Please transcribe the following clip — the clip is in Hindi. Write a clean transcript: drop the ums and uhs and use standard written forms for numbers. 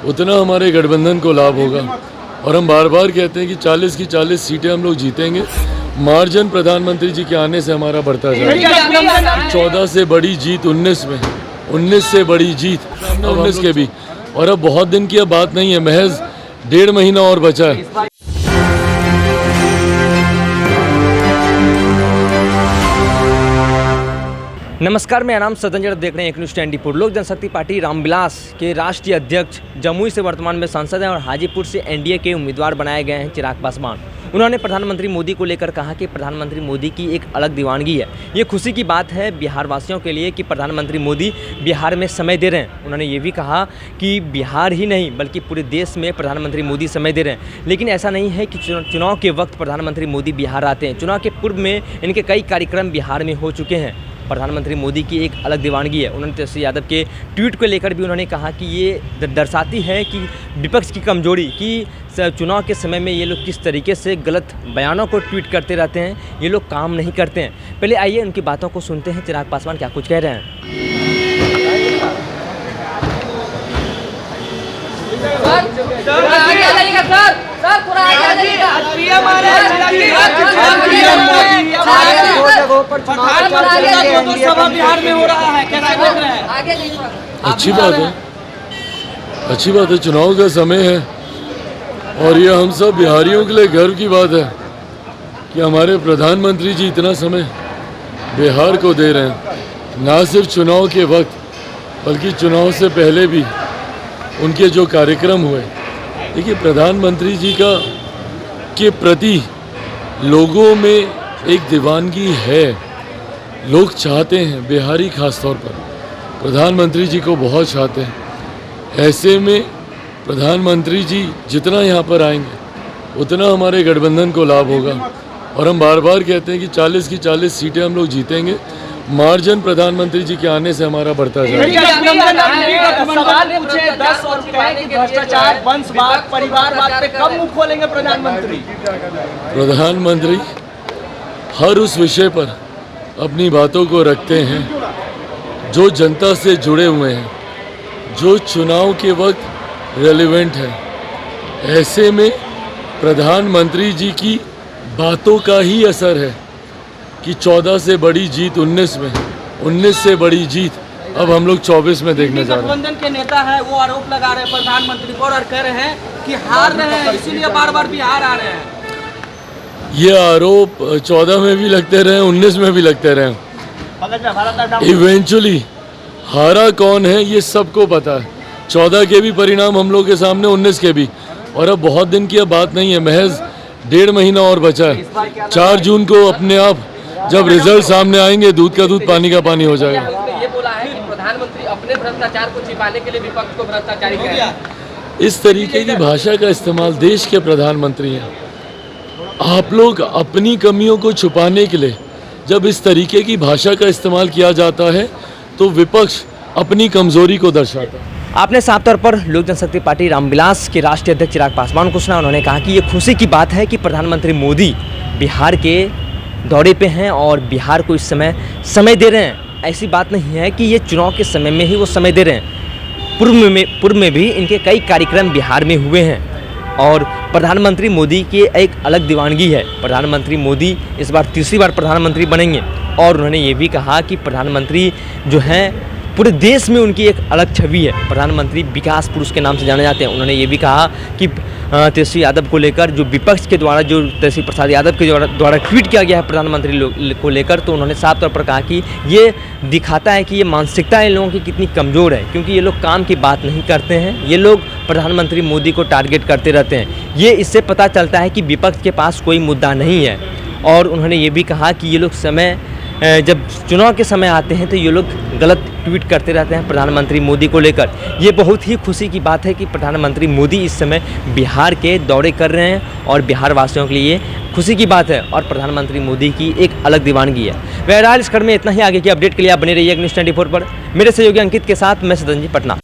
उतना हमारे गठबंधन को लाभ होगा। और हम बार बार कहते हैं कि 40 की 40 सीटें हम लोग जीतेंगे। मार्जिन प्रधानमंत्री जी के आने से हमारा बढ़ता जाएगा। 14 से बड़ी जीत 19 में, 19 से बड़ी जीत 19 के भी। और अब बहुत दिन की अब बात नहीं है, महज 1.5 महीना और बचा है। नमस्कार, मेरा नाम सतन जड़, देख रहे हैं एक न्यूज़ 24। लोक जनशक्ति पार्टी रामविलास के राष्ट्रीय अध्यक्ष जमुई से वर्तमान में सांसद हैं और हाजीपुर से एनडीए के उम्मीदवार बनाए गए हैं चिराग पासवान। उन्होंने प्रधानमंत्री मोदी को लेकर कहा कि प्रधानमंत्री मोदी की एक अलग दीवानगी है। ये खुशी की बात है बिहार वासियों के लिए कि प्रधानमंत्री मोदी बिहार में समय दे रहे हैं। उन्होंने ये भी कहा कि बिहार ही नहीं बल्कि पूरे देश में प्रधानमंत्री मोदी समय दे रहे हैं। लेकिन ऐसा नहीं है कि चुनाव के वक्त प्रधानमंत्री मोदी बिहार आते हैं। चुनाव के पूर्व में इनके कई कार्यक्रम बिहार में हो चुके हैं। प्रधानमंत्री मोदी की एक अलग दीवानगी है। उन्होंने तेजस्वी यादव के ट्वीट को लेकर भी उन्होंने कहा कि ये दर्शाती है कि विपक्ष की कमजोरी, कि चुनाव के समय में ये लोग किस तरीके से गलत बयानों को ट्वीट करते रहते हैं, ये लोग काम नहीं करते हैं। पहले आइए उनकी बातों को सुनते हैं। चिराग पासवान क्या कुछ कह रहे हैं। अच्छी बात है, अच्छी बात है। चुनाव का समय है और ये हम सब बिहारियों के लिए गर्व की बात है कि हमारे प्रधानमंत्री जी इतना समय बिहार को दे रहे हैं। ना सिर्फ चुनाव के वक्त बल्कि चुनाव से पहले भी उनके जो कार्यक्रम हुए। देखिए, प्रधानमंत्री जी का के प्रति लोगों में एक दीवानगी है। लोग चाहते हैं, बिहारी खास तौर पर प्रधानमंत्री जी को बहुत चाहते हैं। ऐसे में प्रधानमंत्री जी जितना यहाँ पर आएंगे उतना हमारे गठबंधन को लाभ होगा। और हम बार बार कहते हैं कि 40 की 40 सीटें हम लोग जीतेंगे। मार्जिन प्रधानमंत्री जी के आने से हमारा बढ़ता जाएगा। प्रधानमंत्री हर उस विषय पर अपनी बातों को रखते हैं जो जनता से जुड़े हुए हैं, जो चुनाव के वक्त रेलेवेंट है। ऐसे में प्रधानमंत्री जी की बातों का ही असर है कि 14 से बड़ी जीत 19 में, 19 से बड़ी जीत अब हम लोग 24 में देखने जा रहे हैं। गठबंधन के नेता है वो आरोप लगा रहे हैं प्रधानमंत्री पर और कह रहे हैं कि हार रहे हैं, इसीलिए बार बार बिहार आ रहे हैं। ये आरोप 14 में भी लगते रहे, 19 में भी लगते रहे। इवेंचुअली हारा कौन है ये सबको पता है। 14 के भी परिणाम हम लोग के सामने, 19 के भी। और अब बहुत दिन की अब बात नहीं है, महज 1.5 महीना और बचा है। 4 जून को अपने आप जब रिजल्ट सामने आएंगे, दूध का दूध पानी का पानी हो जाएगा। ये बोला है कि प्रधानमंत्री अपने भ्रष्टाचार को छिपाने के लिए विपक्ष को भ्रष्टाचारी कह रहे हैं। इस तरीके की भाषा का इस्तेमाल, देश के प्रधानमंत्री हैं, आप लोग अपनी कमियों को छुपाने के लिए जब इस तरीके की भाषा का इस्तेमाल किया जाता है तो विपक्ष अपनी कमजोरी को दर्शाता है। आपने साफ तौर पर लोक जनशक्ति पार्टी रामविलास के राष्ट्रीय अध्यक्ष चिराग पासवान को सुना। उन्होंने कहा कि ये खुशी की बात है कि प्रधानमंत्री मोदी बिहार के दौरे पे हैं और बिहार को इस समय दे रहे हैं। ऐसी बात नहीं है कि ये चुनाव के समय में ही वो समय दे रहे हैं। पूर्व में भी इनके कई कार्यक्रम बिहार में हुए हैं और प्रधानमंत्री मोदी की एक अलग दीवानगी है। प्रधानमंत्री मोदी इस बार तीसरी बार प्रधानमंत्री बनेंगे और उन्होंने ये भी कहा कि प्रधानमंत्री जो हैं पूरे देश में उनकी एक अलग छवि है। प्रधानमंत्री विकास पुरुष के नाम से जाने जाते हैं। उन्होंने ये भी कहा कि तेजस्वी यादव को लेकर जो विपक्ष के द्वारा, जो तेजस्वी प्रसाद यादव के द्वारा ट्वीट किया गया है प्रधानमंत्री को लेकर, तो उन्होंने साफ तौर पर कहा कि ये दिखाता है कि ये मानसिकता इन लोगों की कितनी कमज़ोर है, क्योंकि ये लोग काम की बात नहीं करते हैं। ये लोग प्रधानमंत्री मोदी को टारगेट करते रहते हैं। ये इससे पता चलता है कि विपक्ष के पास कोई मुद्दा नहीं है। और उन्होंने ये भी कहा कि ये लोग जब चुनाव के समय आते हैं तो ये लोग गलत ट्वीट करते रहते हैं प्रधानमंत्री मोदी को लेकर। ये बहुत ही खुशी की बात है कि प्रधानमंत्री मोदी इस समय बिहार के दौरे कर रहे हैं और बिहार वासियों के लिए खुशी की बात है और प्रधानमंत्री मोदी की एक अलग दीवानगी है। बहरहाल इस खबर में इतना ही। आगे की अपडेट के लिए आप बने रहिए न्यूज़ 24 पर। मेरे सहयोगी अंकित के साथ मैं सदन जी, पटना।